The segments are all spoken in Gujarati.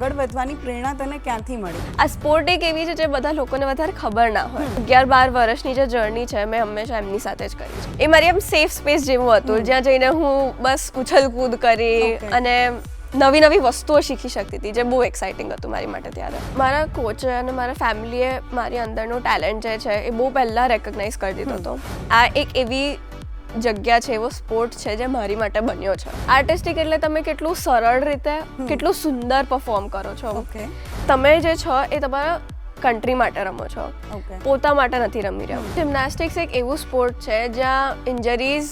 આગળ વધવાની પ્રેરણા તને ક્યાંથી મળી? આ સ્પોર્ટ એક એવી છે જે બધા લોકોને વધારે ખબર ના હોય. 11-12 વર્ષની જે જર્ની છે મેં હંમેશા એમની સાથે જ કરી છે. એ મારી આમ સેફ સ્પેસ જેવું હતું જ્યાં જઈને હું બસ ઉછલકૂદ કરી અને નવી નવી વસ્તુઓ શીખી શકતી હતી, જે બહુ એક્સાઇટિંગ હતું મારી માટે ત્યારે. મારા કોચે અને મારા ફેમિલીએ મારી અંદરનું ટેલેન્ટ જે છે એ બહુ પહેલાં રેકગ્નાઇઝ કરી દીધો હતો. આ એક એવી જગ્યા છે, એવો સ્પોર્ટ છે જે મારી માટે બન્યો છે. આર્ટિસ્ટિક એટલે તમે કેટલું સરળ રીતે કેટલું સુંદર પરફોર્મ કરો છો. તમે જે છો એ તમારા કન્ટ્રી માટે રમો છો, પોતા માટે નથી રમી રહ્યા. જિમ્નાસ્ટિક્સ એક એવું સ્પોર્ટ છે જ્યાં ઇન્જરીઝ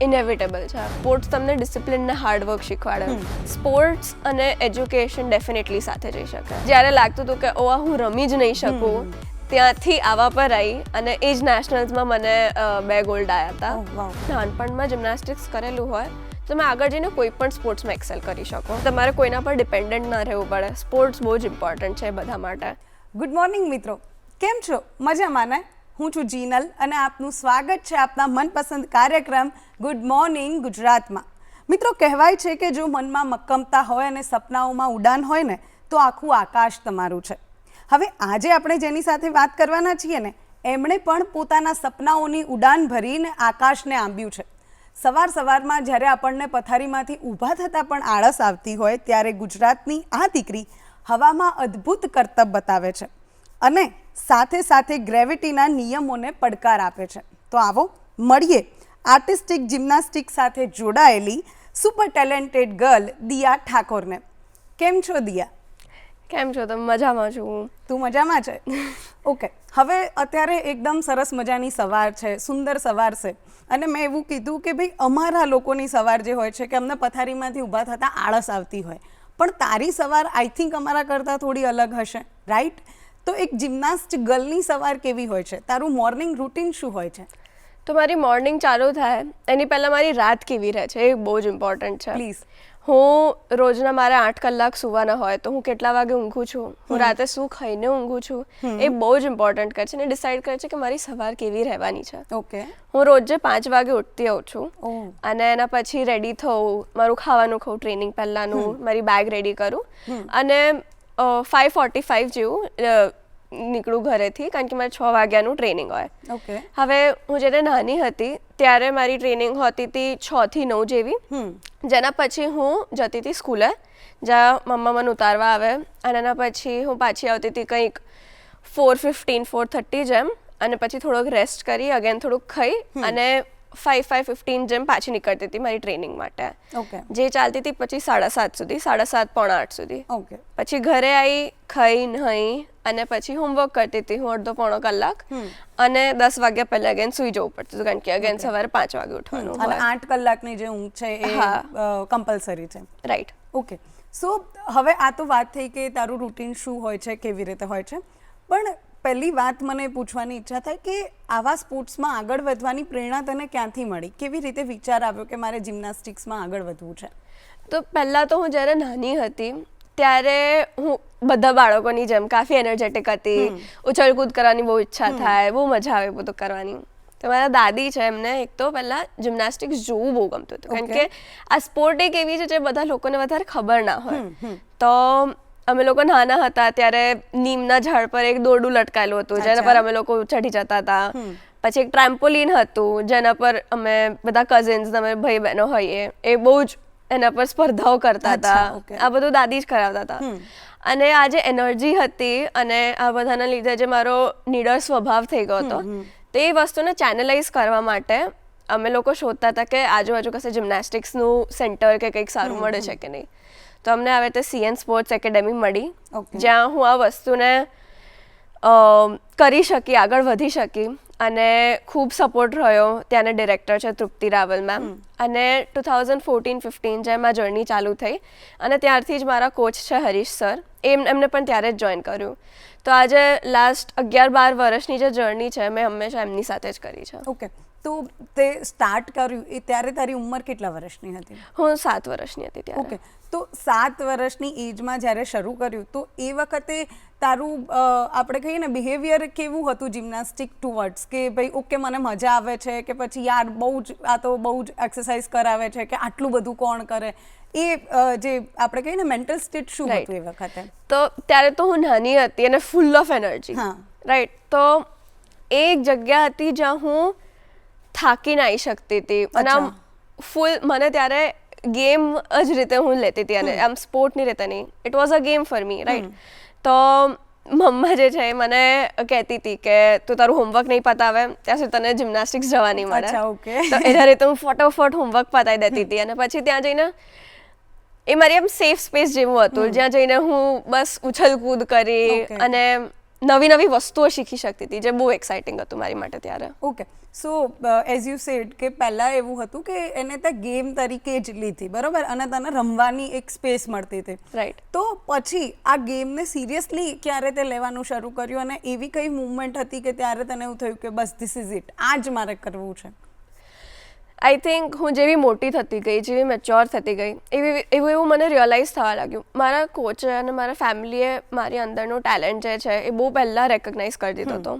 ઇનેવિટેબલ છે. સ્પોર્ટ્સ તમને ડિસિપ્લિન ને હાર્ડવર્ક શીખવાડે. સ્પોર્ટ્સ અને એજ્યુકેશન ડેફિનેટલી સાથે જઈ શકે. જ્યારે લાગતું હતું કે ઓ હું રમી જ નહીં શકું, ત્યાંથી આવા પર આવી અને એ જ નેશનલ્સમાં મને 2 ગોલ્ડ આવ્યા હતા. નાનપણમાં જિમ્નાસ્ટિક્સ કરેલું હોય તો તમે આગળ જઈને કોઈ પણ સ્પોર્ટ્સમાં એક્સેલ કરી શકો. તમારે કોઈના પર ડિપેન્ડન્ટ ના રહેવું પડે. સ્પોર્ટ્સ બહુ જ ઇમ્પોર્ટન્ટ છે બધા માટે. ગુડ મોર્નિંગ મિત્રો, કેમ છો? મજામાં ને? હું છું જીનલ અને આપનું સ્વાગત છે આપના મનપસંદ કાર્યક્રમ ગુડ મોર્નિંગ ગુજરાતમાં. મિત્રો, કહેવાય છે કે જો મનમાં મક્કમતા હોય અને સપનાઓમાં ઉડાન હોય ને તો આખું આકાશ તમારું છે. હવે આજે આપણે જેની સાથે વાત કરવાના છીએ ને, એમણે પણ પોતાના સપનાઓની ઉડાન ભરીને આકાશને આંબ્યું છે. સવારમાં જ્યારે આપણને પથારીમાંથી ઊભા થતાં પણ આળસ આવતી હોય ત્યારે ગુજરાતની આ દીકરી હવામાં અદ્ભુત કરતબ બતાવે છે અને સાથે સાથે ગ્રેવિટીના નિયમોને પડકાર આપે છે. તો આવો મળીએ આર્ટિસ્ટિક જિમ્નાસ્ટિક સાથે જોડાયેલી સુપર ટેલેન્ટેડ ગર્લ દિયા ઠાકોરને. કેમ છો દિયા? કેમ છો તમે? મજામાં છું. તું મજામાં છે? ઓકે, હવે અત્યારે એકદમ સરસ મજાની સવાર છે, સુંદર સવાર છે અને મેં એવું કીધું કે ભાઈ અમારા લોકોની સવાર જે હોય છે કે અમને પથારીમાંથી ઊભા થતાં આળસ આવતી હોય, પણ તારી સવાર આઈ થિંક અમારા કરતાં થોડી અલગ હશે, રાઈટ? તો એક જિમ્નાસ્ટ ગર્લની સવાર કેવી હોય છે? તારું મોર્નિંગ રૂટીન શું હોય છે? તો મારી મોર્નિંગ ચાલુ થાય એની પહેલાં મારી રાત કેવી રહે છે એ બહુ જ ઇમ્પોર્ટન્ટ છે. પ્લીઝ. હું રોજના મારે 8 કલાક સૂવાના હોય તો હું કેટલા વાગે ઊંઘું છું, હું રાતે શું ખાઈને ઊંઘું છું, એ બહુ જ ઇમ્પોર્ટન્ટ કરે છે અને ડિસાઇડ કરે છે કે મારી સવાર કેવી રહેવાની છે. ઓકે. હું રોજે 5 વાગે ઉઠતી હોઉં છું અને એના પછી રેડી થવું, મારું ખાવાનું ખાઉં ટ્રેનિંગ પહેલાંનું, મારી બેગ રેડી કરું અને 5:45 જેવું નીકળું ઘરેથી, કારણ કે મારે 6 વાગ્યાનું ટ્રેનિંગ હોય. ઓકે. હવે હું જ્યારે નાની હતી ત્યારે મારી ટ્રેનિંગ હોતી હતી 6 થી 9 જેવી, જેના પછી હું જતી હતી સ્કૂલે, જ્યાં મમ્મા મને ઉતારવા આવે અને એના પછી હું પાછી આવતી હતી કંઈક 4:15 4:30 જેમ, અને પછી થોડોક રેસ્ટ કરી અગેન થોડુંક ખાઈ અને 5:15 જેમ પાછી નીકળતી હતી મારી ટ્રેનિંગ માટે. ઓકે. જે ચાલતી હતી પછી 7:30 સુધી, 7:30 પોણા 8 સુધી. ઓકે. પછી ઘરે આવી, ખાઈ નહીં અને પછી હોમવર્ક કરતી હતી હું અડધો પોણો કલાક અને 10 વાગ્યા પહેલા અગેન સૂઈ જવું પડતું હતું, કારણ કે અગેન સવારે 5 વાગે ઉઠવાનું અને 8 કલાકની જે ઊંઘ છે એ કમ્પલસરી છે, રાઈટ? ઓકે. સો હવે આ તો વાત થઈ કે તારું રૂટીન શું હોય છે, કેવી રીતે હોય છે, પણ પહેલી વાત મને પૂછવાની ઈચ્છા થાય કે આવા સ્પોર્ટ્સમાં આગળ વધવાની પ્રેરણા તને ક્યાંથી મળી? કેવી રીતે વિચાર આવ્યો કે મારે જિમ્નાસ્ટિક્સમાં આગળ વધવું છે? તો પહેલાં તો હું જ્યારે નાની હતી ત્યારે હું બધા બાળકોની જેમ કાફી એનર્જેટિક હતી, ઉછળકૂદ કરવાની બહુ ઈચ્છા થાય, બહુ મજા આવે બધું કરવાની. તો મારા દાદી છે, એમને એક તો પહેલાં જિમ્નાસ્ટિક્સ જોવું બહુ ગમતું હતું, કારણ કે આ સ્પોર્ટ એક એવી છે જે બધા લોકોને વધારે ખબર ના હોય. તો અમે લોકો નાના હતા ત્યારે નીમના ઝાડ પર એક દોરડું લટકાયેલું હતું જેના પર અમે લોકો ચઢી જતા હતા. પછી એક ટ્રેમ્પોલિન હતું જેના પર અમે બધા કઝિન્સ, અમે ભાઈ બહેનો હોઈએ, એ બહુ જ એના પર સ્પર્ધાઓ કરતા હતા. આ બધું દાદી જ કરાવતા હતા. અને આ જે એનર્જી હતી અને આ બધાના લીધે જે મારો નીડર સ્વભાવ થઈ ગયો હતો, તે વસ્તુને ચેનલાઇઝ કરવા માટે અમે લોકો શોધતા હતા કે આજુબાજુ કશે જિમ્નાસ્ટિક્સનું સેન્ટર કે કંઈક સારું મળે છે કે નહીં. તો અમને હવે તે CN સ્પોર્ટ્સ એકેડેમી મળી, જ્યાં હું આ વસ્તુને કરી શકી, આગળ વધી શકી અને ખૂબ સપોર્ટ રહ્યો. ત્યાંના ડિરેક્ટર છે તૃપ્તિ રાવલ મેમ, અને 2014-15 જેમ આ જર્ની ચાલુ થઈ અને ત્યારથી જ મારા કોચ છે હરીશ સર, એમને પણ ત્યારે જ જોઈન કર્યું. તો આજે લાસ્ટ 11-12 વર્ષની જે જર્ની છે મેં હંમેશા એમની સાથે જ કરી છે. ઓકે. તો તે સ્ટાર્ટ કર્યું એ ત્યારે તારી ઉંમર કેટલા વર્ષની હતી? હું 7 વર્ષની હતી ત્યારે. ઓકે, તો 7 વર્ષની એજમાં જ્યારે શરૂ કર્યું તો એ વખતે તારું આપણે કહીએ ને બિહેવિયર કેવું હતું જિમ્નાસ્ટિક ટુવર્ડ્સ, કે ભાઈ ઓકે મને મજા આવે છે, કે પછી યાર બહુ જ આ તો બહુ જ એક્સરસાઇઝ કરાવે છે, કે આટલું બધું કોણ કરે, એ જે આપણે કહીએ ને મેન્ટલ સ્ટેટ શું Right. હતું એ વખતે? તો ત્યારે તો હું નાની હતી અને ફૂલ ઓફ એનર્જી. હા. રાઈટ. તો એ એક જગ્યા હતી જ્યાં હું થાકીને આવી શકતી હતી અને આમ ફૂલ મને ત્યારે ગેમ જ રીતે હું લેતી હતી અને આમ સ્પોર્ટની રીતે નહીં. It was a game for me. Right. તો મમ્મા જે છે એ મને કહેતી હતી કે તું તારું હોમવર્ક નહીં પતાવે ત્યાં સુધી તને જિમ્નાસ્ટિક્સ જવા નહીં મળે. અચ્છા, okay. તો એના રીતે હું ફટોફટ હોમવર્ક પતાવી દેતી હતી અને પછી ત્યાં જઈને એ મારી આમ સેફ સ્પેસ જેવું હતું જ્યાં જઈને હું બસ ઉછલકૂદ કરી Okay. અને નવી નવી વસ્તુઓ શીખી શકતી હતી, જે બહુ એક્સાઇટિંગ હતું મારી માટે ત્યારે. Okay, so as you sad કે પહેલાં એવું હતું કે એને તે ગેમ તરીકે જ લીધી, બરાબર, અને તને રમવાની એક સ્પેસ મળતી હતી. રાઈટ. તો પછી આ ગેમને સિરિયસલી ક્યારે તે લેવાનું શરૂ કર્યું અને એવી કઈ મુવમેન્ટ હતી કે ત્યારે તને એવું થયું કે બસ ધીસ ઇઝ ઇટ, આ જ મારે કરવું છે? આઈ થિંક હું જેવી મોટી થતી ગઈ, જેવી મેચ્યોર થતી ગઈ, એવું મને રિયલાઇઝ થવા લાગ્યું. મારા કોચે અને મારા ફેમિલીએ મારી અંદરનું ટેલેન્ટ જે છે એ બહુ પહેલાં રેકગ્નાઇઝ કરી દીધો હતો.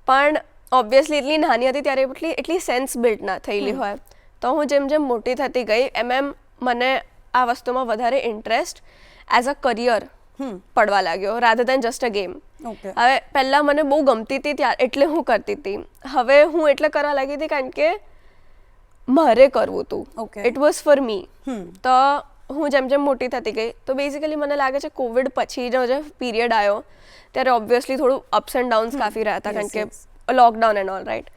પણ ઓબ્વિયસલી એટલી નાની હતી ત્યારે એટલી સેન્સ બિલ્ડ ના થયેલી હોય. તો હું જેમ જેમ મોટી થતી ગઈ એમ મને આ વસ્તુમાં વધારે ઇન્ટરેસ્ટ એઝ અ કરિયર પડવા લાગ્યો rather then just a game. Okay, હવે પહેલાં મને બહુ ગમતી હતી ત્યારે એટલે હું કરતી હતી. હવે હું એટલે કરવા લાગી હતી કારણ કે મારે કરવું હતું. Okay. It was for me. તો હું જેમ જેમ મોટી થતી ગઈ તો બેઝિકલી મને લાગે છે કોવિડ પછીનો જે પીરિયડ આવ્યો ત્યારે ઓબ્વિયસલી થોડું અપ્સ એન્ડ ડાઉન્સ કાફી રહ્યા હતા કારણ કે લોકડાઉન એન્ડ ઓલ. રાઈટ.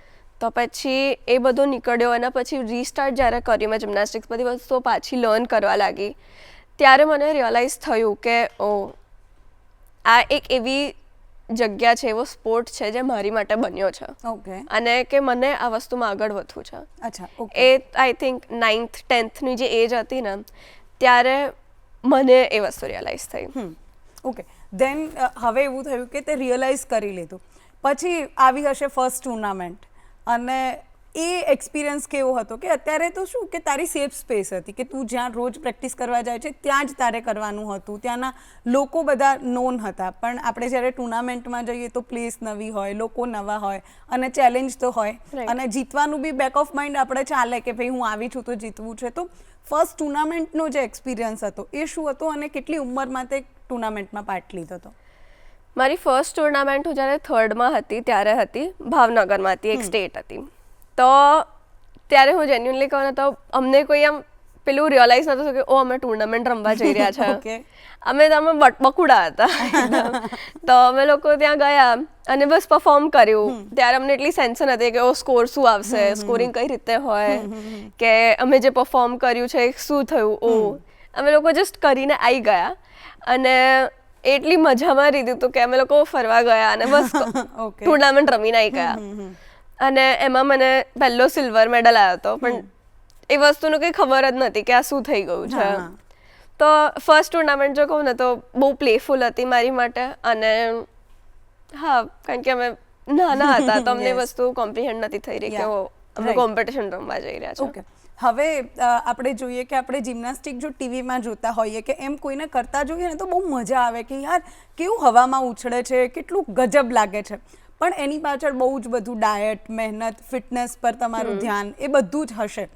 તો પછી એ બધું નીકળ્યો અને પછી રીસ્ટાર્ટ જ્યારે કર્યું મેં જિમ્નાસ્ટિક્સ બધી વસ્તુઓ પાછી લર્ન કરવા લાગી ત્યારે મને રિયલાઇઝ થયું કે ઓ આ એક એવી જગ્યા છે, એવો સ્પોર્ટ છે જે મારી માટે બન્યો છે. ઓકે, અને કે મને આ વસ્તુમાં આગળ વધવું છે. અચ્છા, okay. A I think 9th 10thની જે એજ હતી ને ત્યારે મને એ વસ્તુ રિયલાઇઝ થઈ. ઓકે, દેન હવે એવું થયું કે તે રિયલાઇઝ કરી લીધું, પછી આવી હશે ફર્સ્ટ ટુર્નામેન્ટ, અને એ એક્સપિરિયન્સ કેવો હતો? કે અત્યારે તો શું કે તારી સેફ સ્પેસ હતી કે તું જ્યાં રોજ પ્રેક્ટિસ કરવા જાય છે ત્યાં જ તારે કરવાનું હતું, ત્યાંના લોકો બધા નોન હતા, પણ આપણે જ્યારે ટુર્નામેન્ટમાં જઈએ તો પ્લેસ નવી હોય, લોકો નવા હોય અને ચેલેન્જ તો હોય. Right. અને જીતવાનું બી બેક ઓફ માઇન્ડ આપણે ચાલે કે ભાઈ હું આવી છું તો જીતવું છે. તો ફર્સ્ટ ટુર્નામેન્ટનો જે એક્સપિરિયન્સ હતો એ શું હતો અને કેટલી ઉંમરમાં તે ટુર્નામેન્ટમાં પાર્ટ લીધો હતો? મારી ફર્સ્ટ ટુર્નામેન્ટ હું જ્યારે 3rd હતી ત્યારે હતી, ભાવનગરમાં હતી, એક સ્ટેટ હતી. તો ત્યારે હું જેન્યુઅનલી કહું ને તો અમને કોઈ આમ પેલું રિયલાઇઝ નતું થયું કે ઓ અમે ટુર્નામેન્ટ રમવા જઈ રહ્યા છે. ઓકે, અમે બકુડા હતા. તો અમે લોકો ત્યાં ગયા અને બસ પરફોર્મ કર્યું. ત્યારે અમને એટલી સેન્સન હતી કે ઓ સ્કોર શું આવશે, સ્કોરિંગ કઈ રીતે હોય, કે અમે જે પરફોર્મ કર્યું છે શું થયું. ઓ અમે લોકો જસ્ટ કરીને આવી ગયા અને એટલી મજામાં લીધું હતું કે અમે લોકો ફરવા ગયા અને બસ ઓકે, ટુર્નામેન્ટ રમીને આવી ગયા. અને એમાં મને પહેલો સિલ્વર મેડલ આવ્યો હતો, પણ એ વસ્તુનું કંઈ ખબર જ નથી કે આ શું થઈ ગયું છે. તો ફર્સ્ટ ટુર્નામેન્ટ જો કહું ને તો બહુ પ્લેફુલ હતી મારી માટે. અને હા, કારણ કે અમે નાના હતા તો અમને વસ્તુ કોમ્પ્રિહેન્ડ નથી થઈ રહી કે અમે કોમ્પિટિશન રમવા જઈ રહ્યા છે. ઓકે, હવે આપણે જોઈએ કે આપણે જિમ્નાસ્ટિક જો ટીવીમાં જોતા હોઈએ કે એમ કોઈને કરતા જોઈએ ને તો બહુ મજા આવે કે યાર કેવું હવામાં ઉછળે છે, કેટલું ગજબ લાગે છે. પણ એની પાછળ બહુ જ બધું ડાયટ, મહેનત, ફિટનેસ પર તમારું ધ્યાન એ બધું જ હશે.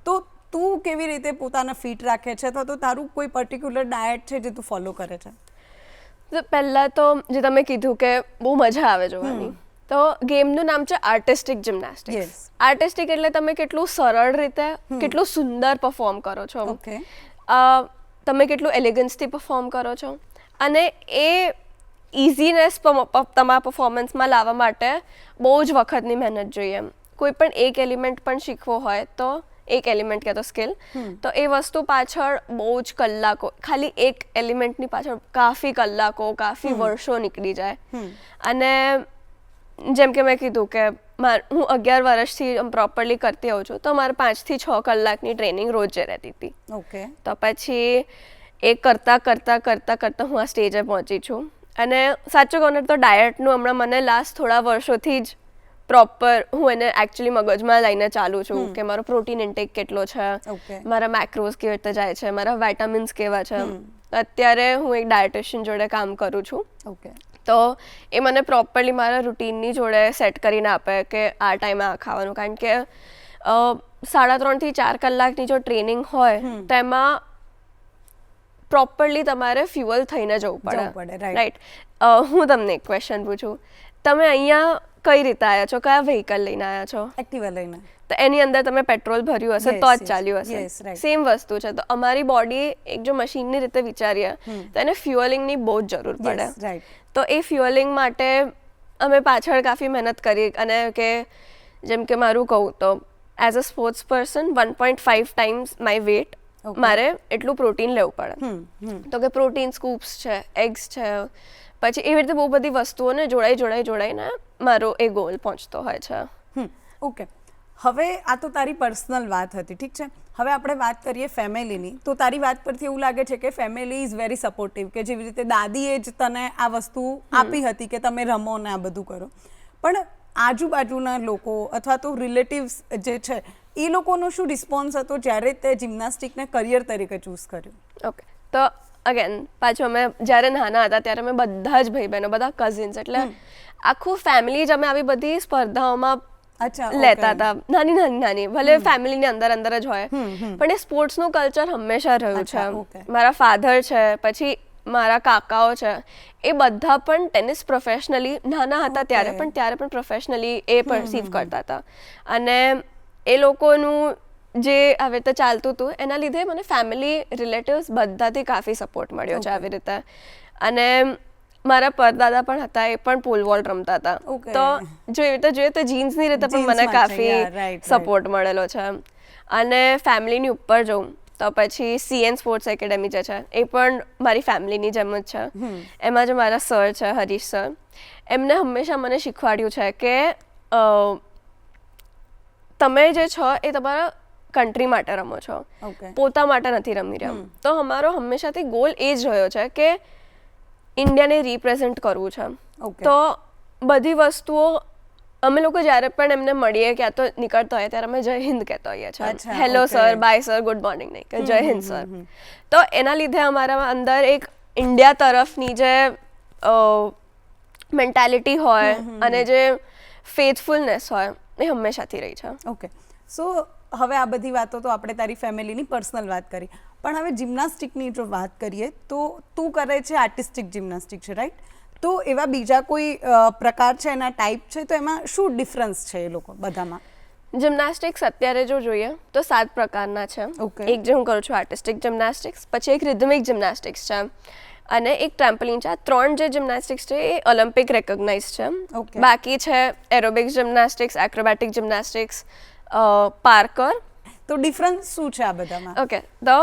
તો તું કેવી રીતે પોતાને ફિટ રાખે છે, તો તારું કોઈ પર્ટિક્યુલર ડાયટ છે જે તું ફોલો કરે છે? પહેલાં તો જે તમે કીધું કે બહુ મજા આવે જોવાની, તો ગેમનું નામ છે આર્ટિસ્ટિક જિમ્નાસ્ટિક્સ. આર્ટિસ્ટિક એટલે તમે કેટલું સરળ રીતે કેટલું સુંદર પરફોર્મ કરો છો. ઓકે, તમે કેટલું એલિગન્સથી પરફોર્મ કરો છો અને એ ઇઝીનેસ તમારા પરફોર્મન્સમાં લાવવા માટે બહુ જ વખતની મહેનત જોઈએ. કોઈ પણ એક એલિમેન્ટ પણ શીખવો હોય તો એક એલિમેન્ટ કે તો સ્કિલ, તો એ વસ્તુ પાછળ બહુ જ કલાકો, ખાલી એક એલિમેન્ટની પાછળ કાફી કલાકો, કાફી વર્ષો નીકળી જાય. અને જેમ કે મેં કીધું કે હું 11 વર્ષથી પ્રોપરલી કરતી હોઉં છું તો મારે 5 થી 6 કલાકની ટ્રેનિંગ રોજે રહેતી હતી. ઓકે, તો પછી એ કરતાં હું આ સ્ટેજે પહોંચી છું. અને સાચું કહું તો ડાયટનું હમણાં મને લાસ્ટ થોડા વર્ષોથી જ પ્રોપર હું એને એકચ્યુઅલી મગજમાં લઈને ચાલું છું કે મારો પ્રોટીન ઇન્ટેક કેટલો છે, મારા મેક્રોઝ કેવી રીતે જાય છે, મારા વિટામિન્સ કેવા છે. અત્યારે હું એક ડાયટિશિયન જોડે કામ કરું છું. તો એ મને પ્રોપરલી મારા રૂટીનની જોડે સેટ કરીને આપે કે આ ટાઈમે આ ખાવાનું. કારણ કે 3.5 થી 4 કલાકની જો ટ્રેનિંગ હોય તો એમાં પ્રોપરલી તમારે ફ્યુઅલ થઈને જવું પડે. રાઈટ. હું તમને એક ક્વેશ્ચન પૂછું, તમે અહીંયા કઈ રીતે આવ્યા છો, કયા વ્હીકલ લઈને આવ્યા છો? એક્ટિવા લઈને. તો એની અંદર તમે પેટ્રોલ ભર્યું હશે તો જ ચાલ્યું હશે. સેમ વસ્તુ છે. તો અમારી બોડી એક જો મશીનની રીતે વિચારીએ તો એને ફ્યુઅલિંગની બહુ જ જરૂર પડે. તો એ ફ્યુઅલિંગ માટે અમે પાછળ કાફી મહેનત કરી. અને કે જેમ કે મારું કહું તો as a sports person 1.5 times my weight મારે એટલું પ્રોટીન લેવું પડે. તો કે પ્રોટીન સ્કૂપ્સ છે, એગ્સ છે, પછી એવી રીતે બહુ બધી વસ્તુઓને જોડાઈને મારો એ ગોલ પહોંચતો હોય છે. ઓકે, હવે આ તો તારી પર્સનલ વાત હતી, ઠીક છે. હવે આપણે વાત કરીએ ફેમિલીની. તો તારી વાત પરથી એવું લાગે છે કે ફેમિલી ઇઝ વેરી સપોર્ટિવ, કે જેવી રીતે દાદીએ જ તને આ વસ્તુ આપી હતી કે તમે રમો ને આ બધું કરો. પણ આજુબાજુના લોકો અથવા તો રિલેટિવ્સ જે છે એ લોકોનો શું રિસ્પોન્સ હતો જ્યારે તે જિમ્નાસ્ટિકને કરિયર તરીકે ચૂઝ કર્યું? ઓકે, તો અગેન પાછું અમે જ્યારે નાના હતા ત્યારે અમે બધા જ ભાઈ બહેનો, બધા કઝિન્સ, એટલે આખું ફેમિલી જ અમે આવી બધી સ્પર્ધાઓમાં લેતા હતા. નાની ભલે ફેમિલીની અંદર જ હોય, પણ એ સ્પોર્ટ્સનું કલ્ચર હંમેશા રહ્યું છે. મારા ફાધર છે, પછી મારા કાકાઓ છે, એ બધા પણ ટેનિસ પ્રોફેશનલી નાના હતા ત્યારે પણ પ્રોફેશનલી એ પરસીવ કરતા હતા. અને એ લોકોનું જે આવી રીતે ચાલતું હતું એના લીધે મને ફેમિલી, રિલેટિવ્સ બધાથી કાફી સપોર્ટ મળ્યો છે આવી રીતે. અને મારા પરદાદા પણ હતા, એ પણ પોલ વોલ્ટ રમતા હતા. તો જો એવી રીતે જોઈએ તો જીન્સની રીતે પણ મને કાફી સપોર્ટ મળેલો છે. અને ફેમિલીની ઉપર જોઉં તો પછી CN સ્પોર્ટ્સ એકેડેમી જે છે એ પણ મારી ફેમિલીની જેમ જ છે. એમાં જે મારા સર છે, હરીશ સર, એમને હંમેશા મને શીખવાડ્યું છે કે તમે જે છો એ તમારા કન્ટ્રી માટે રમો છો, પોતા માટે નથી રમી રહ્યા. તો અમારો હંમેશાથી ગોલ એ જ રહ્યો છે કે ઇન્ડિયાને રિપ્રેઝેન્ટ કરવું છે. તો બધી વસ્તુઓ અમે લોકો જ્યારે પણ એમને મળીએ કે આ તો નીકળતો હોય ત્યારે અમે જય હિન્દ કહેતા હોઈએ છીએ. Hello sir, bye sir, good morning નહીં, કે જય હિન્દ સર. તો એના લીધે અમારા અંદર એક ઇન્ડિયા તરફની જે મેન્ટાલિટી હોય અને જે ફેથફુલનેસ હોય એ હંમેશાથી રહી છે. ઓકે, સો હવે આ બધી વાતો તો આપણે તારી ફેમિલીની પર્સનલ વાત કરી, પણ હવે જિમ્નાસ્ટિકની જો વાત કરીએ તો તું કરે છે આર્ટિસ્ટિક જિમ્નાસ્ટિક છે, રાઈટ? તો એવા બીજા કોઈ પ્રકાર છે, એના ટાઈપ છે, તો એમાં શું ડિફરન્સ છે એ લોકો બધામાં? જિમ્નાસ્ટિક્સ અત્યારે જો જોઈએ તો 7 પ્રકારના છે. એક જે હું કરું છું આર્ટિસ્ટિક જિમ્નાસ્ટિક્સ, પછી એક રિધમિક જિમ્નાસ્ટિક્સ છે, અને એક ટ્રેમ્પોલિન છે. આ 3 જે જિમ્નાસ્ટિક્સ છે એ ઓલિમ્પિક રેકોગ્નાઇઝ છે. બાકી છે એરોબિક્સ જિમ્નાસ્ટિક્સ, એક્રોબેટિક જિમ્નાસ્ટિક્સ, પાર્કર. તો ડિફરન્સ શું છે આ બધામાં? ઓકે, તો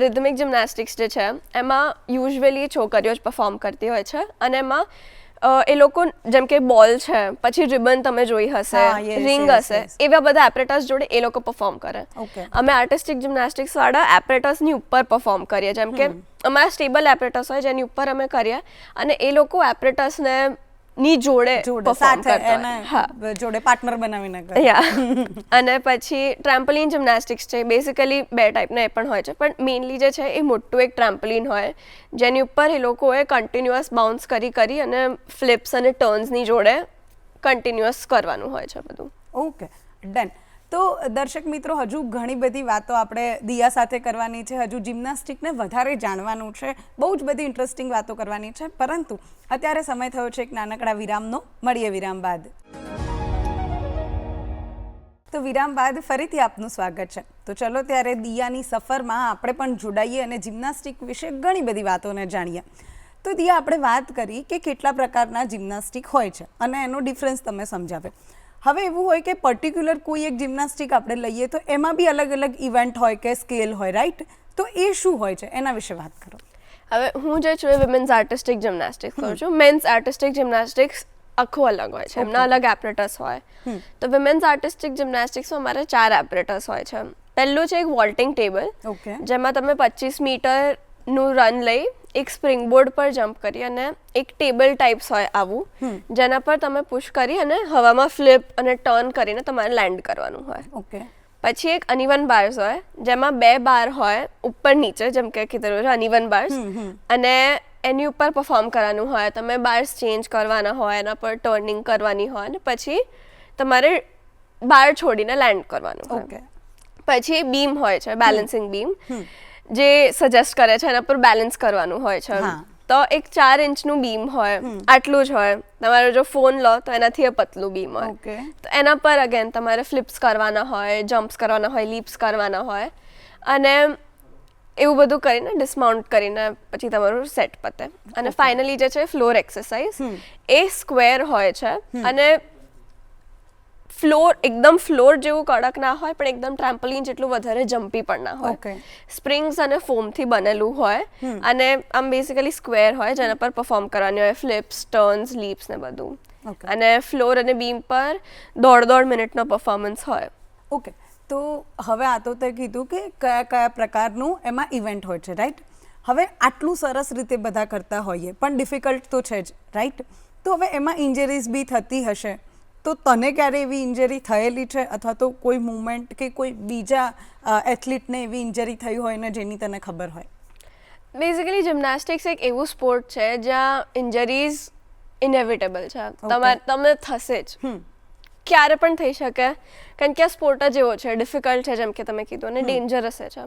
રિધમિક જિમ્નાસ્ટિક્સ જે છે એમાં યુઝ્યુઅલી છોકરીઓ જ પરફોર્મ કરતી હોય છે. અને એમાં એ લોકો જેમ કે બોલ છે, પછી રિબન તમે જોઈ હશે, રિંગ હશે, એવા બધા એપરેટસ જોડે એ લોકો પરફોર્મ કરે. અમે આર્ટિસ્ટિક જિમ્નાસ્ટિક્સ વાળા એપરેટસની ઉપર પરફોર્મ કરીએ. જેમ કે અમારા સ્ટેબલ એપરેટસ હોય જેની ઉપર અમે કરીએ, અને એ લોકો એપરેટસને ની જોડે પરફોર્મ કરતા હોય, જોડે પાર્ટનર બનાવીને કરે. અને પછી ટ્રેમ્પોલિન જિમ્નાસ્ટિક્સ છે. બેસિકલી 2 ટાઈપના એ પણ હોય છે, પણ મેઇનલી જે છે એ મોટું એક ટ્રેમ્પોલિન હોય જેની ઉપર એ લોકોએ કન્ટિન્યુઅસ બાઉન્સ કરી અને ફ્લિપ્સ અને ટર્ન્સની જોડે કન્ટિન્યુઅસ કરવાનું હોય છે બધું. Okay, done. તો દર્શક મિત્રો, હજુ ઘણી બધી વાતો આપણે દિયા સાથે કરવાની છે, હજુ જિમ્નાસ્ટિકને વધારે જાણવાનું છે, બહુ જ બધી ઇન્ટરેસ્ટિંગ વાતો કરવાની છે, પરંતુ અત્યારે સમય થયો છે એક નાનકડા વિરામનો. મળીએ વિરામ બાદ. તો વિરામ બાદ ફરીથી આપનું સ્વાગત છે. તો ચલો ત્યારે દિયાની સફરમાં આપણે પણ જોડાઈએ અને જિમ્નાસ્ટિક વિશે ઘણી બધી વાતોને જાણીએ. તો દિયા, આપણે વાત કરી કે કેટલા પ્રકારના જિમ્નાસ્ટિક હોય છે અને એનો ડિફરન્સ તમે સમજાવે. હવે એવું હોય કે પર્ટિક્યુલર કોઈ એક જિમ્નાસ્ટિક આપણે લઈએ તો એમાં બી અલગ અલગ ઇવેન્ટ હોય કે સ્કેલ હોય, રાઈટ? તો એ શું હોય છે એના વિશે વાત કરો. હવે હું જે છું એ વિમેન્સ આર્ટિસ્ટિક જિમ્નાસ્ટિક્સ કરું છું. મેન્સ આર્ટિસ્ટિક જિમ્નાસ્ટિક્સ આખું અલગ હોય છે, એમના અલગ એપરેટસ હોય. તો વિમેન્સ આર્ટિસ્ટિક જિમ્નાસ્ટિક્સમાં અમારે 4 એપરેટસ હોય છે. પહેલું છે એક વોલ્ટિંગ ટેબલ, જેમાં તમે 25 મીટર નું રન લઈ એક સ્પ્રિંગ બોર્ડ પર જમ્પ કરી અને એક ટેબલ ટાઈપ્સ હોય આવું જેના પર તમે પુશ કરી અને હવામાં ફ્લિપ અને ટર્ન કરીને તમારે લેન્ડ કરવાનું હોય. ઓકે. પછી એક અનઇવન બાર્સ હોય જેમાં 2 બાર હોય ઉપર નીચે, જેમ કે કીધેલું છે અનઇવન બાર્સ, અને એની ઉપર પરફોર્મ કરવાનું હોય. તમે બાર્સ ચેન્જ કરવાના હોય, એના પર ટર્નિંગ કરવાની હોય અને પછી તમારે બાર છોડીને લેન્ડ કરવાનું હોય. ઓકે. પછી બીમ હોય છે, બેલેન્સિંગ બીમ, જે સજેસ્ટ કરે છે એના પર બેલેન્સ કરવાનું હોય છે. તો એક 4 ઇંચનું બીમ હોય, આટલું જ હોય. તમારો જો ફોન લો તો એનાથી એ પતલું બીમ હોય. તો એના પર અગેન તમારે ફ્લિપ્સ કરવાના હોય, જમ્પ્સ કરવાના હોય, લીપ્સ કરવાના હોય, અને એવું બધું કરીને ડિસ્માઉન્ટ કરીને પછી તમારું સેટ પતે. અને ફાઇનલી જે છે ફ્લોર એક્સરસાઇઝ, એ સ્ક્વેર હોય છે અને ફ્લોર એકદમ ફ્લોર જેવું કડક ના હોય પણ એકદમ ટ્રેમ્પોલિન જેટલું વધારે જમ્પી પણ ના હોય. સ્પ્રિંગ્સ અને ફોમથી બનેલું હોય અને આમ બેસિકલી સ્ક્વેર હોય જેના પર પરફોર્મ કરવાની હોય, ફ્લિપ્સ, ટર્ન્સ, લીપ્સ ને બધું. અને ફ્લોર અને બીમ પર 1.5 મિનિટનો પરફોર્મન્સ હોય. ઓકે. તો હવે આ તો તે કીધું કે કયા કયા પ્રકારનું એમાં ઇવેન્ટ હોય છે, રાઈટ? હવે આટલું સરસ રીતે બધા કરતા હોઈએ પણ ડિફિકલ્ટ તો છે જ, રાઈટ? તો હવે એમાં ઇન્જરીઝ બી થતી હશે. તો તને ક્યારે એવી ઇન્જરી થયેલી છે અથવા તો કોઈ મુવમેન્ટ કે કોઈ બીજા એથ્લીટને એવી ઇન્જરી થઈ હોય ને જેની તને ખબર હોય? બેઝિકલી જિમ્નાસ્ટિક્સ એક એવું સ્પોર્ટ છે જ્યાં ઇન્જરીઝ ઇનેવિટેબલ છે. તમને થશે જ, ક્યારે પણ થઈ શકે, કારણ કે આ સ્પોર્ટ જ એવો છે, ડિફિકલ્ટ છે જેમ કે તમે કીધું, અને ડેન્જરસ છે.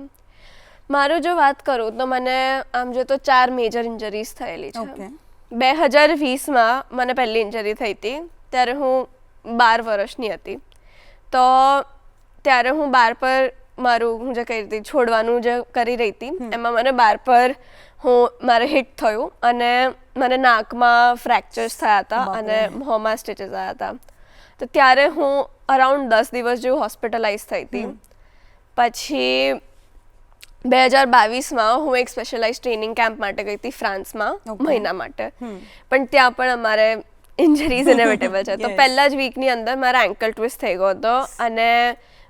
મારું જો વાત કરું તો મને આમ જો તો 4 મેજર ઇન્જરીઝ થયેલી છે. 2020માં મને પહેલી ઇન્જરી થઈ હતી, ત્યારે હું 12 વર્ષની હતી. તો ત્યારે હું બાર પર હું જે કરી હતી છોડવાનું જે કરી રહી હતી એમાં મને બાર પર મારે હિટ થયું અને મને નાકમાં ફ્રેક્ચર્સ થયા હતા અને મોંમાં સ્ટિચીસ આવ્યા હતા. તો ત્યારે હું અરાઉન્ડ 10 દિવસ જેવું હોસ્પિટલાઇઝ થઈ હતી. પછી 2022માં હું એક સ્પેશિયલાઇઝ ટ્રેનિંગ કેમ્પ માટે ગઈ હતી ફ્રાન્સમાં મહિના માટે. પણ ત્યાં પણ અમારે ઇન્જરીઝ ઇનેવિટેબલ છે. તો પહેલા જ વીકની અંદર મારા એન્કલ ટ્વિસ્ટ થઈ ગયો હતો અને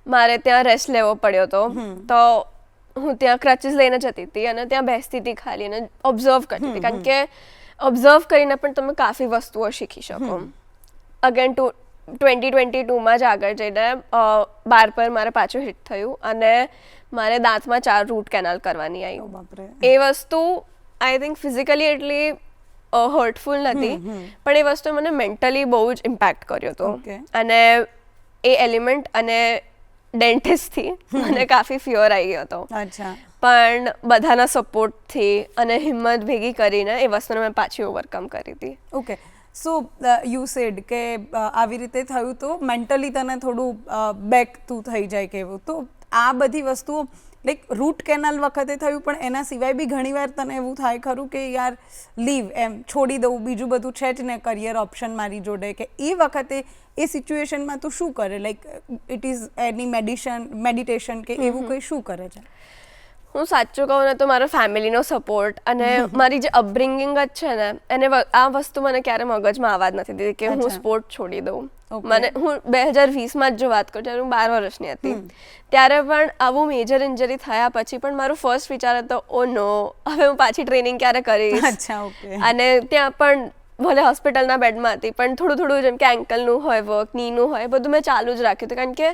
મારે ત્યાં રેસ્ટ લેવો પડ્યો હતો. તો હું ત્યાં ક્રચીસ લઈને જતી હતી અને ત્યાં બેસતી હતી ખાલી અને ઓબ્ઝર્વ કરતી હતી, કારણ કે ઓબ્ઝર્વ કરીને પણ તમે કાફી વસ્તુઓ શીખી શકો. અગેન 2022માં જ આગળ જઈને બાર પર મારે પાછું હિટ થયું અને મારે દાંતમાં 4 રૂટ કેનાલ કરવાની આવી. એ વસ્તુ આઈ થિંક ફિઝિકલી એટલી હર્ટફુલ નથી પણ એ વસ્તુ મને મેન્ટલી બહુ જ ઇમ્પેક્ટ કર્યો હતો. અને એ એલિમેન્ટ અને ડેન્ટિસ્ટથી મને કાફી ફિયર આવી ગયો હતો. પણ બધાના સપોર્ટથી અને હિંમત ભેગી કરીને એ વસ્તુને મેં પાછી ઓવરકમ કરી હતી. ઓકે. સો યુ સેડ કે આવી રીતે થયું તો મેન્ટલી તને થોડું બેક તું થઈ જાય કે એવું. તો આ બધી વસ્તુઓ લાઈક રૂટ કેનાલ વખતે થયું પણ એના સિવાય બી ઘણીવાર તને એવું થાય ખરું કે યાર લીવ એમ છોડી દઉં, બીજું બધું છે જ ને કરિયર ઓપ્શન મારી જોડે, કે એ વખતે એ સિચ્યુએશનમાં તું શું કરે? Like it is any meditation કે એવું કંઈ શું કરે છે? હું સાચું કહું ને તો મારો ફેમિલીનો સપોર્ટ અને મારી જે અપબ્રિંગિંગ જ છે ને એને આ વસ્તુ મને ક્યારે મગજમાં આવવા જ નથી દીધી કે હું સ્પોર્ટ છોડી દઉં. મને હું 2020માં જ જો વાત કરું ત્યારે હું 12 વર્ષની હતી, ત્યારે પણ આવું મેજર ઇન્જરી થયા પછી પણ મારો ફર્સ્ટ વિચાર હતો ઓ નો, હવે હું પાછી ટ્રેનિંગ ક્યારે કરીશ. અને ત્યાં પણ ભલે હોસ્પિટલના બેડમાં હતી પણ થોડું થોડું જેમ કે એન્કલનું હોય વર્ક, નીનું હોય, બધું મેં ચાલુ જ રાખ્યું હતું, કારણ કે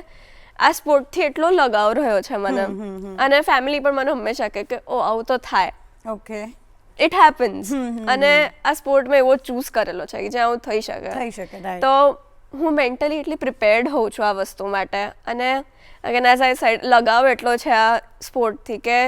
આ સ્પોર્ટથી એટલો લગાવ રહ્યો છે મને. અને ફેમિલી પણ મને હંમેશા કહે કે ઓ આવું તો થાય, ઓકે, ઇટ હેપન્સ. અને આ સ્પોર્ટ મેં એવો ચૂઝ કરેલો છે કે જ્યાં આવું થઈ શકે. તો હું મેન્ટલી એટલી પ્રિપેર્ડ હોઉં છું આ વસ્તુ માટે. અને અગેન એઝ આઈ સાઈડ લગાવ એટલો છે આ સ્પોર્ટથી કે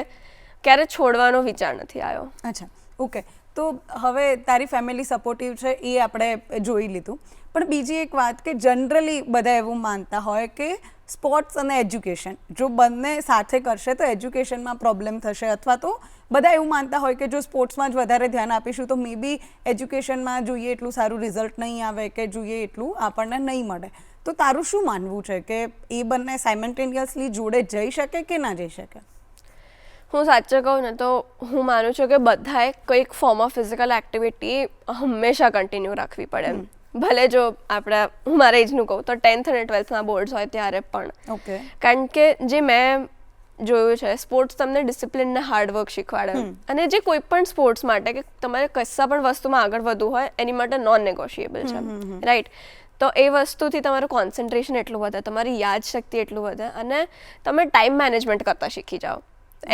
ક્યારે છોડવાનો વિચાર નથી આવ્યો. અચ્છા, ઓકે. તો હવે તારી ફેમિલી સપોર્ટિવ છે એ આપણે જોઈ લીધું, પણ બીજી એક વાત કે જનરલી બધા એવું માનતા હોય કે સ્પોર્ટ્સ અને એજ્યુકેશન જો બંને સાથે કરશે તો એજ્યુકેશનમાં પ્રોબ્લેમ થશે, અથવા તો બધા એવું માનતા હોય કે જો સ્પોર્ટ્સમાં જ વધારે ધ્યાન આપીશું તો મે બી એજ્યુકેશનમાં જોઈએ એટલું સારું રિઝલ્ટ નહીં આવે કે જોઈએ એટલું આપણને નહીં મળે. તો તારું શું માનવું છે કે એ બંને સાયમલ્ટેનિયસલી જોડે જઈ શકે કે ના જઈ શકે? હું સાચું કહું ને તો હું માનું છું કે બધાએ કોઈક ફોર્મ ઓફ ફિઝિકલ એક્ટિવિટી હંમેશા કન્ટિન્યુ રાખવી પડે. ભલે જો આપણે હું મારા એજનું કહું તો 10th અને 12thના બોર્ડ્સ હોય ત્યારે પણ. કારણ કે જે મેં જોયું છે સ્પોર્ટ્સ તમને ડિસિપ્લિન ને હાર્ડવર્ક શીખવાડે અને જે કોઈ પણ સ્પોર્ટ્સ માટે કે તમારે કશા પણ વસ્તુમાં આગળ વધવું હોય એની માટે નોન નેગોશિયેબલ છે રાઈટ. તો એ વસ્તુથી તમારું કોન્સન્ટ્રેશન એટલું વધે, તમારી યાદશક્તિ એટલું વધે અને તમે ટાઈમ મેનેજમેન્ટ કરતા શીખી જાઓ.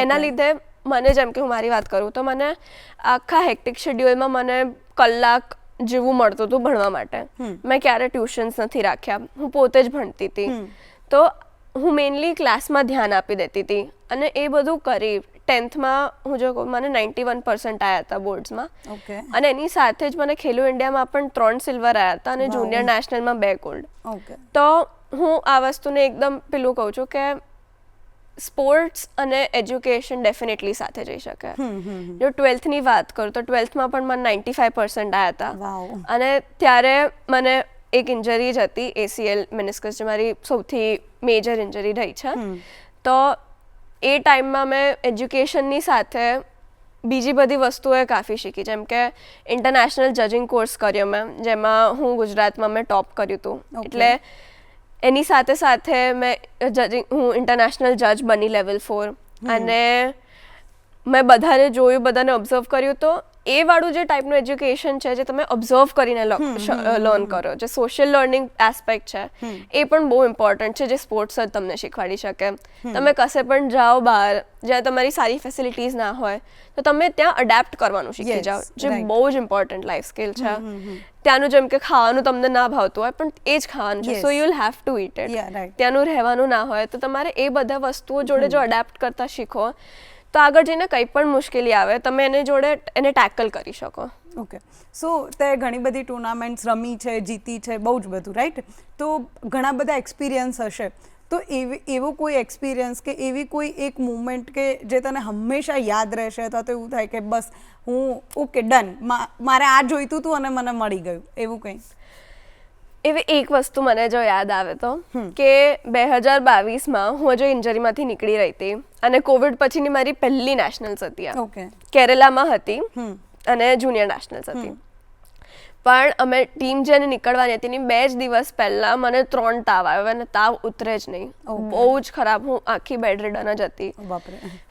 એના લીધે મને જેમ કે હું મારી વાત કરું તો મને આખા હેક્ટિક શેડ્યુલમાં મને કલાક જેવું મળતું હતું ભણવા માટે. મેં ક્યારે ટ્યુશન્સ નથી રાખ્યા, હું પોતે જ ભણતી હતી. તો હું મેઇનલી ક્લાસમાં ધ્યાન આપી દેતી હતી અને એ બધું કરી 10thમાં હું જો મને 91% આવ્યા હતા બોર્ડ્સમાં અને એની સાથે જ મને ખેલો ઇન્ડિયામાં પણ 3 સિલ્વર આવ્યા હતા અને જુનિયર નેશનલમાં 2 ગોલ્ડ. તો હું આ વસ્તુને એકદમ પેલું કહું છું કે સ્પોર્ટ્સ અને એજ્યુકેશન ડેફિનેટલી સાથે જઈ શકે. જો 12thની વાત કરું તો 12thમાં પણ મને 95% આવ્યા હતા અને ત્યારે મને એક ઇન્જરી જ હતી ACL મેનિસ્કસ, જે મારી સૌથી મેજર ઇન્જરી રહી છે. તો એ ટાઈમમાં મેં એજ્યુકેશનની સાથે બીજી બધી વસ્તુઓએ કાફી શીખી, જેમ કે ઇન્ટરનેશનલ જજિંગ કોર્સ કર્યો મેં, જેમાં હું ગુજરાતમાં મેં ટોપ કર્યું હતું. એટલે એની સાથે સાથે હું ઇન્ટરનેશનલ જજ બની લેવલ 4 અને મેં બધાને જોયું, બધાને ઓબ્ઝર્વ કર્યું. તો એ વાળું જે ટાઈપનું એજ્યુકેશન છે જે તમે ઓબ્ઝર્વ કરીને લર્ન કરો, જે સોશિયલ લર્નિંગ એસ્પેક્ટ છે એ પણ બહુ ઇમ્પોર્ટન્ટ છે, જે સ્પોર્ટ્સ જ તમને શીખવાડી શકે. તમે કશે પણ જાઓ બહાર જ્યાં તમારી સારી ફેસિલિટીઝ ના હોય તો તમે ત્યાં અડેપ્ટ કરવાનું શીખી જાઓ, જે બહુ જ ઇમ્પોર્ટન્ટ લાઈફ સ્કિલ છે. ત્યાંનું જેમ કે ખાવાનું તમને ના ભાવતું હોય પણ એ જ ખાવાનું છે, so you will have to eat it. ત્યાંનું રહેવાનું ના હોય તો તમારે એ બધા વસ્તુઓ જોડે જો અડેપ્ટ કરતા શીખો તો આગળ જઈને કંઈ પણ મુશ્કેલી આવે તમે એને જોડે એને ટેકલ કરી શકો. ઓકે, સો તે ઘણી બધી ટુર્નામેન્ટ્સ રમી છે, જીતી છે, બહુ જ બધું રાઈટ. તો ઘણા બધા એક્સપિરિયન્સ હશે, તો એવો કોઈ એક્સપિરિયન્સ કે એવી કોઈ એક મુમેન્ટ કે જે તને હંમેશા યાદ રહેશે અથવા તો એવું થાય કે બસ હું ઓકે ડન, મારે આ જોઈતું હતું અને મને મળી ગયું, એવું કંઈ? એવી એક વસ્તુ મને જો યાદ આવે તો કે 2022માં હું હજુ ઇન્જરીમાંથી નીકળી રહી હતી અને કોવિડ પછીની મારી પહેલી નેશનલ્સ હતી. કેરેલામાં હતી અને જુનિયર નેશનલ્સ હતી. પણ અમે ટીમ જેને નીકળવાની હતી એની 2 જ દિવસ પહેલાં મને 3 તાવ આવ્યો અને તાવ ઉતરે જ નહીં, બહુ જ ખરાબ. હું આખી બેડ રિડન જ હતી.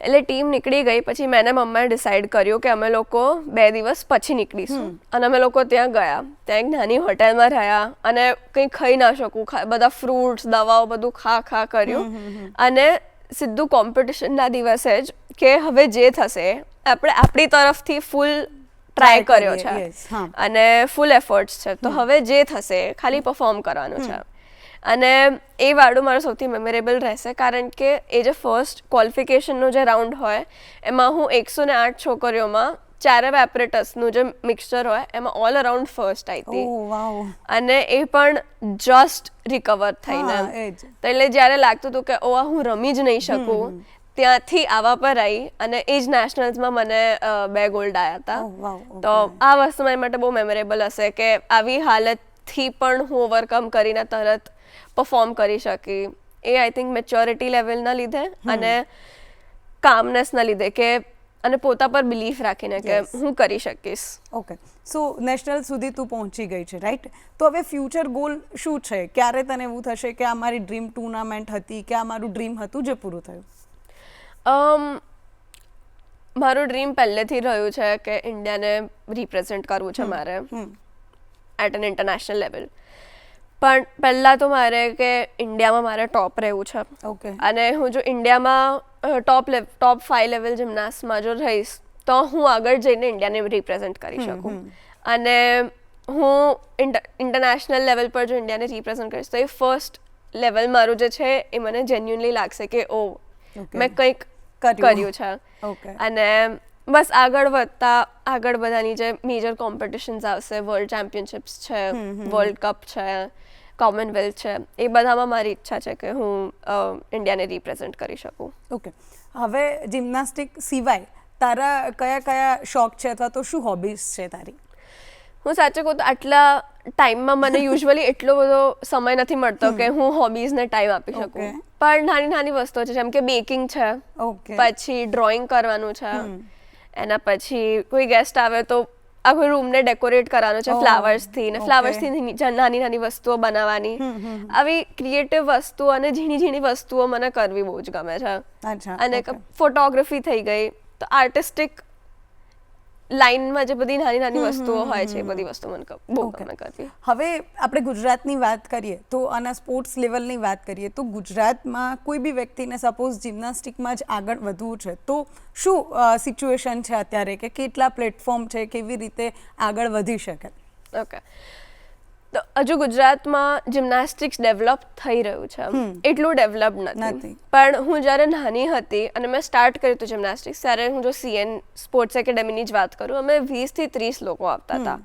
એટલે ટીમ નીકળી ગઈ પછી મેં મમ્માએ ડિસાઈડ કર્યું કે અમે લોકો 2 દિવસ પછી નીકળીશું અને અમે લોકો ત્યાં ગયા. ત્યાં એક નાની હોટેલમાં રહ્યા અને કંઈ ખાઈ ના શકું, બધા ફ્રૂટ્સ, દવાઓ બધું ખા કર્યું અને સીધું કોમ્પિટિશનના દિવસે જ કે હવે જે થશે આપણે આપણી તરફથી ફૂલ ટ્રાય કર્યો છે અને ફૂલ એફર્ટ્સ છે, તો હવે જે થશે ખાલી પરફોર્મ કરવાનું છે. અને એ વાળું મારું સૌથી મેમોરેબલ રહેશે કારણ કે એ જે ફર્સ્ટ ક્વોલિફિકેશનનો જે રાઉન્ડ હોય એમાં હું 108 છોકરીઓમાં 4 એપરેટસનું જે મિક્સચર હોય એમાં ઓલ અરાઉન્ડ ફર્સ્ટ આવી હતી અને એ પણ જસ્ટ રિકવર થઈને. એટલે જ્યારે લાગતું હતું કે હું રમી જ નહીં શકું, ત્યાંથી આવા પર આવી અને એ જ નેશનલ્સમાં મને 2 ગોલ્ડ આવ્યા હતા. તો આ વસ્તુ મારી માટે બહુ મેમોરેબલ હશે કે આવી હાલતથી પણ હું ઓવરકમ કરીને તરત પરફોર્મ કરી શકી. એ આઈ થિંક મેચ્યોરિટી લેવલના લીધે અને કામનેસના લીધે કે અને પોતા પર બિલીફ રાખીને કે હું કરી શકીશ. ઓકે, સો નેશનલ સુધી તું પહોંચી ગઈ છે રાઈટ. તો હવે ફ્યુચર ગોલ શું છે? ક્યારે તને એવું થશે કે આ મારી ડ્રીમ ટુર્નામેન્ટ હતી કે આ મારું ડ્રીમ હતું જે પૂરું થયું? મારું ડ્રીમ પહેલેથી રહ્યું છે કે ઇન્ડિયાને રિપ્રેઝેન્ટ કરવું છે મારે એટ એન ઇન્ટરનેશનલ લેવલ. પણ પહેલાં તો મારે કે ઇન્ડિયામાં મારે ટોપ રહેવું છે. અને હું જો ઇન્ડિયામાં ટોપ 5 લેવલ જિમ્નાસ્ટમાં જો રહીશ તો હું આગળ જઈને ઇન્ડિયાને રિપ્રેઝેન્ટ કરી શકું. અને હું ઇન્ટરનેશનલ લેવલ પર જો ઇન્ડિયાને રિપ્રેઝેન્ટ કરીશ તો એ ફર્સ્ટ લેવલ મારું જે છે એ મને જેન્યુઅનલી લાગશે કે મેં કંઈક કર્યું છે. અને બસ આગળ બધાની જે મેજર કોમ્પિટિશન્સ આવશે, વર્લ્ડ ચેમ્પિયનશિપ્સ છે, વર્લ્ડ કપ છે, કોમનવેલ્થ છે, એ બધામાં મારી ઈચ્છા છે કે હું ઇન્ડિયાને રિપ્રેઝેન્ટ કરી શકું. ઓકે, હવે જિમ્નાસ્ટિક સિવાય તારા કયા શોખ છે અથવા તો શું હોબીઝ છે તારી? હું સાચું કહું તો આટલા ટાઈમમાં મને યુઝ્યુઅલી એટલો બધો સમય નથી મળતો કે હું હોબીઝને ટાઈમ આપી શકું. પણ નાની વસ્તુઓ છે જેમ કે બેકિંગ છે, પછી ડ્રોઈંગ કરવાનું છે, એના પછી કોઈ ગેસ્ટ આવે તો આખો રૂમને ડેકોરેટ કરવાનો છે ફ્લાવર્સથી ને okay. ફ્લાવર્સથી નાની નાની વસ્તુઓ બનાવવાની આવી ક્રિએટિવ વસ્તુઓ અને ઝીણી ઝીણી વસ્તુઓ મને કરવી બહુ જ ગમે છે. અચ્છા, અને okay. ફોટોગ્રાફી થઈ ગઈ તો આર્ટિસ્ટિક લાઈનમાં જે બધી નાની નાની વસ્તુઓ હોય છે એ બધી વસ્તુ મને બહુ Okay. ગમે કરવી. હવે આપણે ગુજરાતની વાત કરીએ તો અને સ્પોર્ટ્સ લેવલની વાત કરીએ તો ગુજરાતમાં કોઈ બી વ્યક્તિને સપોઝ જિમ્નાસ્ટિકમાં જ આગળ વધવું છે તો શું સિચ્યુએશન છે અત્યારે કે કેટલા પ્લેટફોર્મ છે, કેવી રીતે આગળ વધી શકે? ઓકે, તો હજુ ગુજરાતમાં જિમ્નાસ્ટિક્સ ડેવલપ થઈ રહ્યું છે, એટલું ડેવલપ નથી. નથી. પણ હું જ્યારે નાની હતી અને મેં સ્ટાર્ટ કર્યું હતું જિમ્નાસ્ટિક્સ ત્યારે હું જો CN સ્પોર્ટ્સ એકેડેમીની જ વાત કરું, અમે 20 થી 30 લોકો આવતા હતા.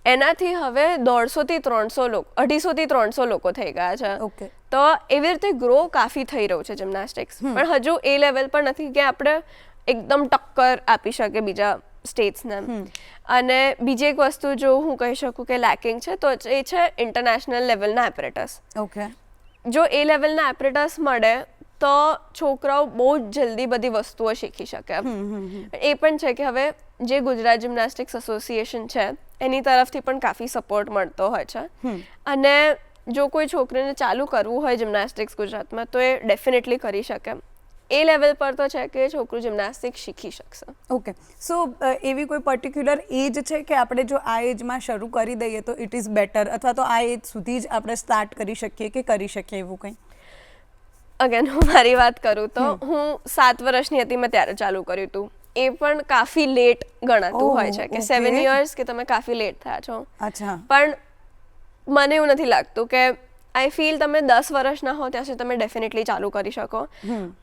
એનાથી હવે 150 થી 300 લોકો 250 થી 300 લોકો થઈ ગયા છે. Okay. તો એવી રીતે ગ્રો કાફી થઈ રહ્યું છે જિમ્નાસ્ટિક્સ, પણ હજુ એ લેવલ પર નથી કે આપણે એકદમ ટક્કર આપી શકે બીજા સ્ટેટ્સને. અને બીજી એક વસ્તુ જો હું કહી શકું કે લેકિંગ છે તો એ છે ઇન્ટરનેશનલ લેવલના એપરેટસ. ઓકે. જો એ લેવલના એપરેટસ મળે તો છોકરાઓ બહુ જ જલ્દી બધી વસ્તુઓ શીખી શકે. એ પણ છે કે હવે જે ગુજરાત જિમ્નાસ્ટિક્સ એસોસિએશન છે એની તરફથી પણ કાફી સપોર્ટ મળતો હોય છે. અને જો કોઈ છોકરીને ચાલુ કરવું હોય જિમ્નાસ્ટિક્સ ગુજરાતમાં તો એ ડેફિનેટલી કરી શકે. એ લેવલ પર તો છે કે છોકરું જિમ્નાસ્ટિક્સ શીખી શકશે. ઓકે, સો એવી કોઈ પર્ટિક્યુલર એજ છે કે આપણે જો આ એજમાં શરૂ કરી દઈએ તો ઇટ ઇઝ બેટર, અથવા તો આ એજ સુધી જ આપણે સ્ટાર્ટ કરી શકીએ કે કરી શકીએ એવું કંઈ? અગેન હું મારી વાત કરું તો હું 7 વર્ષની હતી મેં ત્યારે ચાલુ કર્યું હતું. એ પણ કાફી લેટ ગણાતું હોય છે કે 7 years કે તમે કાફી લેટ થયા છો. અચ્છા. પણ મને એવું નથી લાગતું કે આઈ ફીલ તમે 10 વર્ષના હો ત્યાં સુધી તમે ડેફિનેટલી ચાલુ કરી શકો,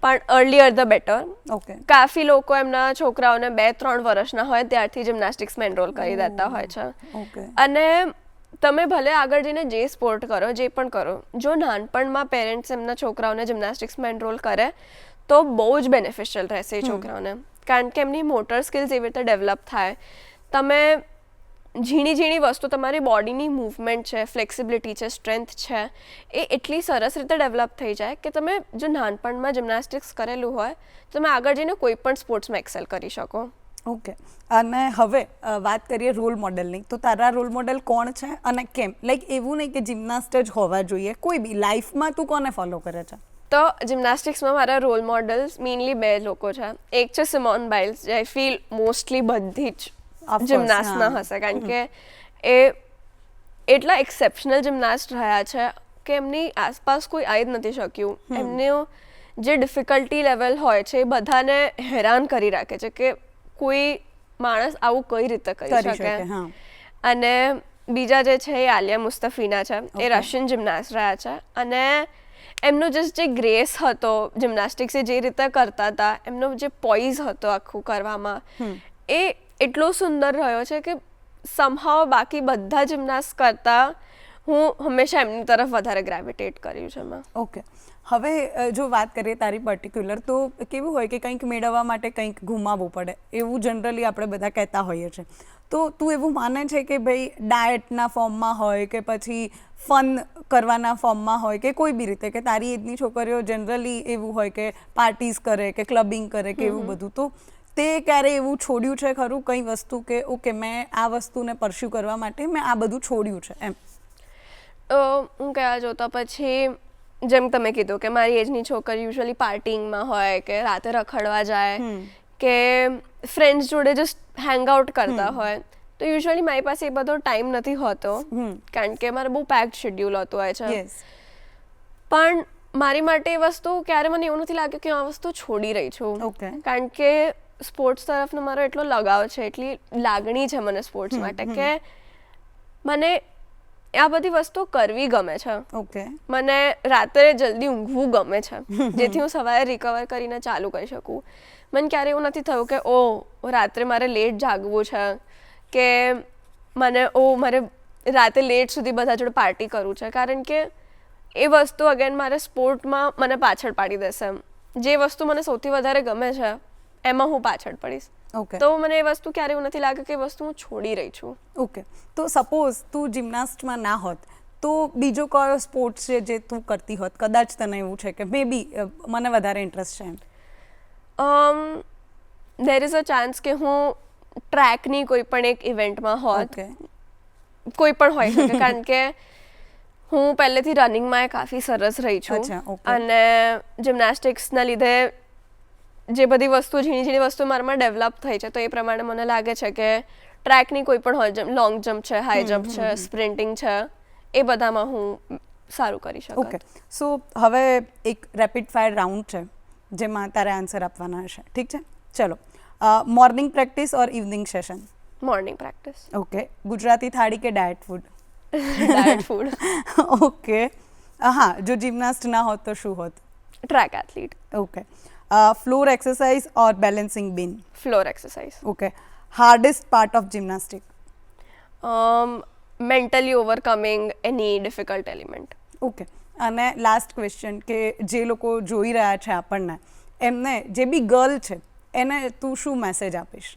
પણ અર્લીયર ધ બેટર. ઓકે. કાફી લોકો એમના છોકરાઓને 2-3 વર્ષના હોય ત્યારથી જિમ્નાસ્ટિક્સમાં એનરોલ કરી દેતા હોય છે. ઓકે. અને તમે ભલે આગળ જઈને જે સ્પોર્ટ કરો, જે પણ કરો, જો નાનપણમાં પેરેન્ટ્સ એમના છોકરાઓને જિમ્નાસ્ટિક્સમાં એનરોલ કરે તો બહુ જ બેનિફિશિયલ રહેશે એ છોકરાઓને, કારણ કે એમની મોટર સ્કિલ્સ એવી રીતે ડેવલપ થાય. તમે ઝીણી ઝીણી વસ્તુ, તમારી બોડીની મૂવમેન્ટ છે, ફ્લેક્સિબિલિટી છે, સ્ટ્રેન્થ છે, એ એટલી સરસ રીતે ડેવલપ થઈ જાય કે તમે જો નાનપણમાં જિમ્નાસ્ટિક્સ કરેલું હોય તો તમે આગળ જઈને કોઈ પણ સ્પોર્ટ્સમાં એક્સેલ કરી શકો. ઓકે. અને હવે વાત કરીએ રોલ મોડલની, તો તારા રોલ મોડલ કોણ છે અને કેમ? લાઈક એવું નહીં કે જિમ્નાસ્ટ જ હોવા જોઈએ, કોઈ બી લાઈફમાં તું કોને ફોલો કરે છે? તો જિમ્નાસ્ટિક્સમાં મારા રોલ મોડલ્સ મેઇનલી 2 લોકો છે. એક છે સિમોન બાઇલ્સ, જે આઈ ફીલ મોસ્ટલી બધી જ જિમ્નાસ્ટના હશે, કારણ કે એ એટલા એક્સેપ્શનલ જિમ્નાસ્ટ રહ્યા છે કે એમની આસપાસ કોઈ આવી જ નથી શક્યું. એમનું જે ડિફિકલ્ટી લેવલ હોય છે એ બધાને હેરાન કરી રાખે છે કે કોઈ માણસ આવું કઈ રીતે કરી શકે. અને બીજા જે છે એ આલિયા મુસ્તફીના છે, એ રશિયન જિમ્નાસ્ટ રહ્યા છે. અને એમનો જસ્ટ જે ગ્રેસ હતો જિમ્નાસ્ટિક્સ, એ જે રીતે કરતા હતા, એમનો જે પોઈઝ હતો આખું કરવામાં, એ એટલો સુંદર રહ્યો છે કે સમહાવ બાકી બધા જિમ્નાસ્ટ કરતાં હું હંમેશા એમની તરફ વધારે ગ્રેવિટેટ કર્યું છે મેં. ઓકે. હવે જો વાત કરીએ તારી પર્ટિક્યુલર, તો કેવું હોય કે કંઈક મેળવવા માટે કંઈક ગુમાવવું પડે, એવું જનરલી આપણે બધા કહેતા હોઈએ છીએ. તો તું એવું માને છે કે ભાઈ ડાયટના ફોર્મમાં હોય કે પછી ફન કરવાના ફોર્મમાં હોય કે કોઈ બી રીતે, કે તારી એજની છોકરીઓ જનરલી એવું હોય કે પાર્ટીઝ કરે કે ક્લબિંગ કરે કે એવું બધું, તો તે ક્યારે એવું છોડ્યું છે ખરું કંઈ વસ્તુ કે ઓકે મેં આ વસ્તુને પરસ્યુ કરવા માટે મેં આ બધું છોડ્યું છે એમ? હું કહેવા જો તો પછી જેમ તમે કીધું કે મારી એજની છોકરી યુઝ્યુઅલી પાર્ટીમાં હોય કે રાતે રખડવા જાય કે ફ્રેન્ડ્સ જોડે જસ્ટ હેંગ આઉટ કરતા હોય, તો યુઝ્યુઅલી મારી પાસે એ બધો ટાઈમ નથી હોતો, કારણ કે મારે બહુ પેક્ડ શેડ્યુલ હોતું હોય છે. પણ મારી માટે એ વસ્તુ ક્યારે મને એવું નથી લાગ્યું કે હું આ વસ્તુ છોડી રહી છું, કારણ કે સ્પોર્ટ્સ તરફનો મારો એટલો લગાવ છે, એટલી લાગણી છે મને સ્પોર્ટ્સ માટે કે મને આ બધી વસ્તુ કરવી ગમે છે. ઓકે. મને રાત્રે જલ્દી ઊંઘવું ગમે છે, જેથી હું સવારે રિકવર કરીને ચાલુ કરી શકું. મને ક્યારે એવું નથી થયું કે રાત્રે મારે લેટ જાગવું છે, કે મારે રાતે લેટ સુધી બધા જોડે પાર્ટી કરવું છે, કારણ કે એ વસ્તુ અગેન મારે સ્પોર્ટમાં મને પાછળ પાડી દેશે. જે વસ્તુ મને સૌથી વધારે ગમે છે એમાં હું પાછળ પડીશ. ઓકે. તો મને એ વસ્તુ ક્યારે એવું નથી લાગ્યું કે એ વસ્તુ હું છોડી રહી છું. ઓકે. તો સપોઝ તું જિમ્નાસ્ટમાં ના હોત તો બીજો કયો સ્પોર્ટ્સ છે જે તું કરતી હોત? કદાચ તને એવું છે કે મે બી મને વધારે ઇન્ટરેસ્ટ છે એમ. દેર ઇઝ અ ચાન્સ કે હું ટ્રેકની કોઈ પણ એક ઇવેન્ટમાં હોત, ઓકે કોઈ પણ હોઈ શકે કારણ કે હું પહેલેથી રનિંગમાં કાફી સરસ રહી છું અચ્છા, okay. અને જિમ્નાસ્ટિક્સના લીધે જે બધી વસ્તુ ઝીણી ઝીણી વસ્તુ મારામાં ડેવલપ થઈ છે, તો એ પ્રમાણે મને લાગે છે કે ટ્રેકની કોઈ પણ હોય, લોંગ જમ્પ છે, હાઈ જમ્પ છે, સ્પ્રિન્ટિંગ છે, એ બધામાં હું સારું કરી શકું. ઓકે, સો હવે એક રેપિડ ફાયર રાઉન્ડ છે જેમાં તારે આન્સર આપવાના હશે, ઠીક છે? ચલો, morning practice or evening session? Morning practice. Okay, Gujarati thali કે diet food? Diet food. Okay, હા, જો જિમ્નાસ્ટ ના હોત તો શું હોત? Track athlete. Okay, floor exercise or balancing beam? Floor exercise. Okay, hardest part of gymnastic? Mentally overcoming any difficult element. Okay, અને લાસ્ટ ક્વેશ્ચન કે જે લોકો જોઈ રહ્યા છે આપણને, એમને જે બી ગર્લ છે એને તું શું મેસેજ આપીશ?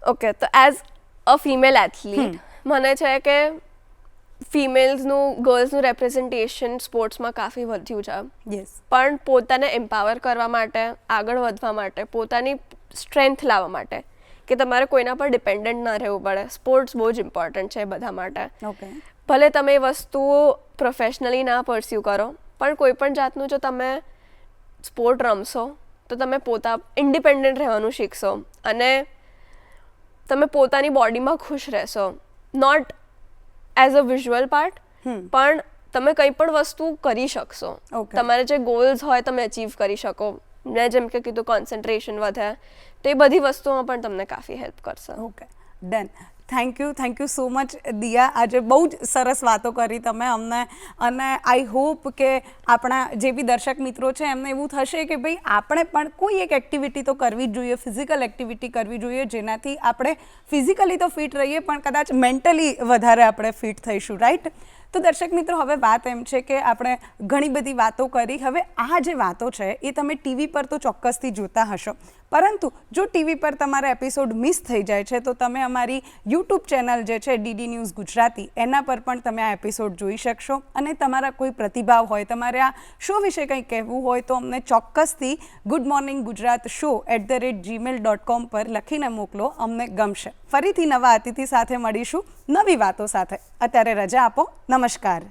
ઓકે, તો એઝ અ ફિમેલ એથ્લીટ મને છે કે ફિમેલ્સનું ગર્લ્સનું રેપ્રેઝન્ટેશન સ્પોર્ટ્સમાં કાફી વધ્યું છે, યસ, પણ પોતાને એમ્પાવર કરવા માટે, આગળ વધવા માટે, પોતાની સ્ટ્રેન્થ લાવવા માટે, કે તમારે કોઈના પર ડિપેન્ડન્ટ ના રહેવું પડે, સ્પોર્ટ્સ બહુ જ ઇમ્પોર્ટન્ટ છે બધા માટે. ઓકે, ભલે તમે એ વસ્તુઓ પ્રોફેશનલી ના પરસ્યુ કરો, પણ કોઈ પણ જાતનું જો તમે સ્પોર્ટ રમશો તો તમે ઇન્ડિપેન્ડન્ટ રહેવાનું શીખશો અને તમે પોતાની બોડીમાં ખુશ રહેશો, not as a visual part, પણ તમે કંઈ પણ વસ્તુ કરી શકશો. Okay. તમારે જે ગોલ્સ હોય તમે અચીવ કરી શકો. મેં જેમ કે કીધું કોન્સન્ટ્રેશન વધે, તો એ બધી વસ્તુઓમાં પણ તમને કાફી હેલ્પ કરશે. Okay, done. Thank you so much Diya. આજે બહુ જ સરસ વાતો કરી તમે અમને, અને આઈ હોપ કે આપણા જે બી દર્શક મિત્રો છે એમને એવું થશે કે ભાઈ આપણે પણ કોઈ એક એક્ટિવિટી તો કરવી જ જોઈએ, ફિઝિકલ એક્ટિવિટી કરવી જોઈએ, જેનાથી આપણે ફિઝિકલી તો ફિટ રહીએ પણ કદાચ મેન્ટલી વધારે આપણે ફિટ થઈશું, રાઈટ? તો દર્શક મિત્રો, હવે વાત એમ છે કે આપણે ઘણી બધી વાતો કરી. હવે આ જે વાતો છે એ તમે ટીવી પર તો ચોક્કસથી જોતા હશો, પરંતુ જો ટીવી પર તમારા એપિસોડ મિસ થઈ જાય છે તો તમે અમારી યુટ્યુબ ચેનલ જે છે ડીડી ન્યૂઝ ગુજરાતી, એના પર પણ તમે આ એપિસોડ જોઈ શકશો. અને તમારા કોઈ પ્રતિભાવ હોય, તમારે આ શો વિશે કંઈ કહેવું હોય તો અમને ચોક્કસથી good morning Gujarat show @gmail.com પર લખીને મોકલો, અમને ગમશે. ફરીથી નવા અતિથિ સાથે મળીશું, નવી વાતો સાથે. અત્યારે રજા આપો. નમસ્કાર.